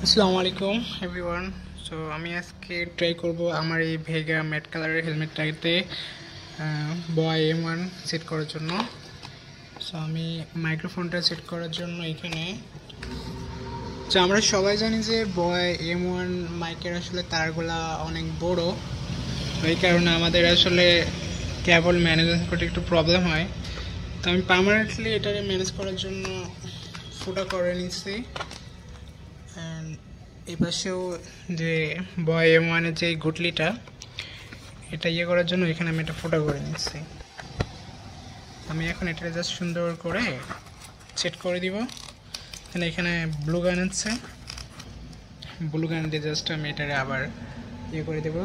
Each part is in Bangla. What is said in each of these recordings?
আসসালামু আলাইকুম এভরিওয়ান। সো আমি আজকে ট্রাই করব আমার এই ভেগা ম্যাট কালারের হেলমেটটাতে বয় M1 সেট করার জন্য। সো আমি মাইক্রোফোনটা সেট করার জন্য এখানে আমরা সবাই জানি যে বয় M1 মাইকের আসলে তারগুলা অনেক বড়, এই কারণে আমাদের আসলে কেবল ম্যানেজ করতে একটু প্রবলেম হয়। তো আমি পার্মানেন্টলি এটাকে ম্যানেজ করার জন্য ফুটা করে নিচ্ছি। এই পাশেও যে বয় M1 এর যে গুটলিটা এটা করার জন্য এখানে আমি একটা ফুটা করে নিচ্ছি। আমি এখন এটা জাস্ট সুন্দর করে সেট করে দিব। এখানে ব্লু গান আছে, ব্লু গান দিয়ে জাস্ট আমি এটারে আবার করে দেব।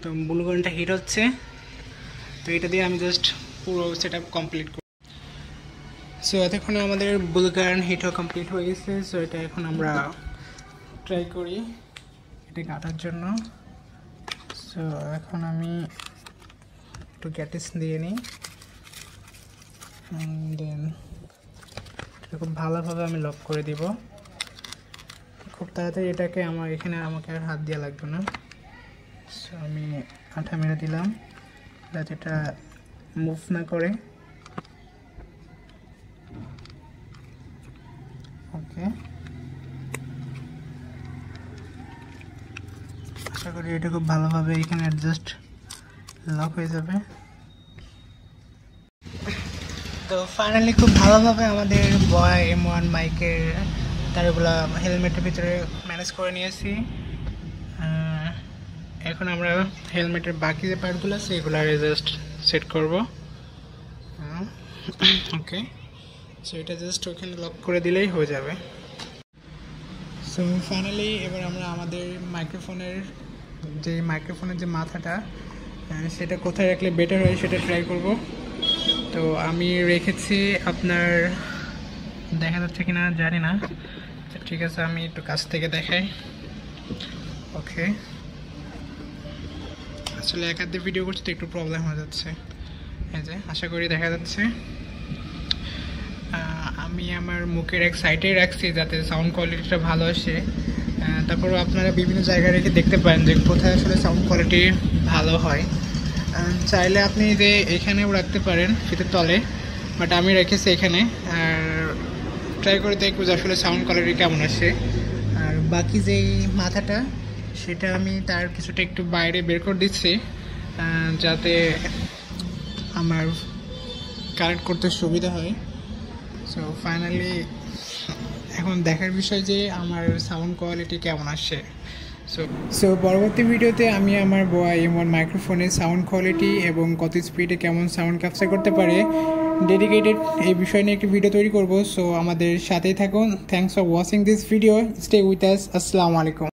তো ব্লু গানটা হিট হচ্ছে, তো এটা দিয়ে আমি জাস্ট পুরো সেট আপ কমপ্লিট করি। সো এতক্ষণে আমাদের ব্লু গান হিটও কমপ্লিট হয়ে গেছে। সো এটা এখন আমরা ট্রাই করি এটা কাটার জন্য। সো এখন আমি একটু গ্যাটিস দিয়ে নিই, দেন খুব ভালোভাবে আমি লক করে দিব। খুব তাড়াতাড়ি এটাকে আমাকে আর হাত দেওয়া লাগবে না। সো আমি আঠা মেরে দিলাম যাতে এটা মুভ না করে। ওকে, আশা করি এটা খুব ভালোভাবে এখানে অ্যাডজাস্ট লক হয়ে যাবে। তো ফাইনালি খুব ভালোভাবে আমাদের বয় M1 মাইকের তারগুলা হেলমেটের ভিতরে ম্যানেজ করে নিয়েছি। এখন আমরা হেলমেটের বাকি যে পার্টগুলো আছে এগুলো জাস্ট সেট করব। ওকে, সো এটা জাস্ট ওখানে লক করে দিলেই হয়ে যাবে। সো ফাইনালি এবার আমরা আমাদের মাইক্রোফোনের যে মাথাটা সেটা কোথায় রাখলে বেটার হয় সেটা ট্রাই করব। তো আমি রেখেছি, আপনার দেখা যাচ্ছে কিনা জানি না, ঠিক আছে আমি একটু কাছ থেকে দেখাই। ওকে, আসলে এক হাতে ভিডিও করতে একটু প্রবলেম হয়ে যাচ্ছে। এই যে আশা করি দেখা যাচ্ছে। আমি আমার মুখের এক সাইডে রাখছি যাতে সাউন্ড কোয়ালিটিটা ভালো আসে। তারপরও আপনারা বিভিন্ন জায়গায় রেখে দেখতে পারেন যে কোথায় আসলে সাউন্ড কোয়ালিটি ভালো হয়। চাইলে আপনি যে এখানেও রাখতে পারেন ফিতের তলে, বাট আমি রেখেছি এখানে। আর ট্রাই করে দেখবো যে আসলে সাউন্ড কোয়ালিটি কেমন আসে। আর বাকি যেই মাথাটা সেটা আমি তার কিছুটা একটু বাইরে বের করে দিচ্ছি যাতে আমার কানেক্ট করতে সুবিধা হয়। সো ফাইনালি এখন দেখার বিষয় যে আমার সাউন্ড কোয়ালিটি কেমন আসে। সো পরবর্তী ভিডিওতে আমি আমার বয় M1 মাইক্রোফোনের সাউন্ড কোয়ালিটি এবং কত স্পিডে কেমন সাউন্ড ক্যাপচার করতে পারে ডেডিকেটেড এই বিষয় নিয়ে একটি ভিডিও তৈরি করব। সো আমাদের সাথেই থাকুন। Thanks for watching this video, stay with us. আসসালামু আলাইকুম।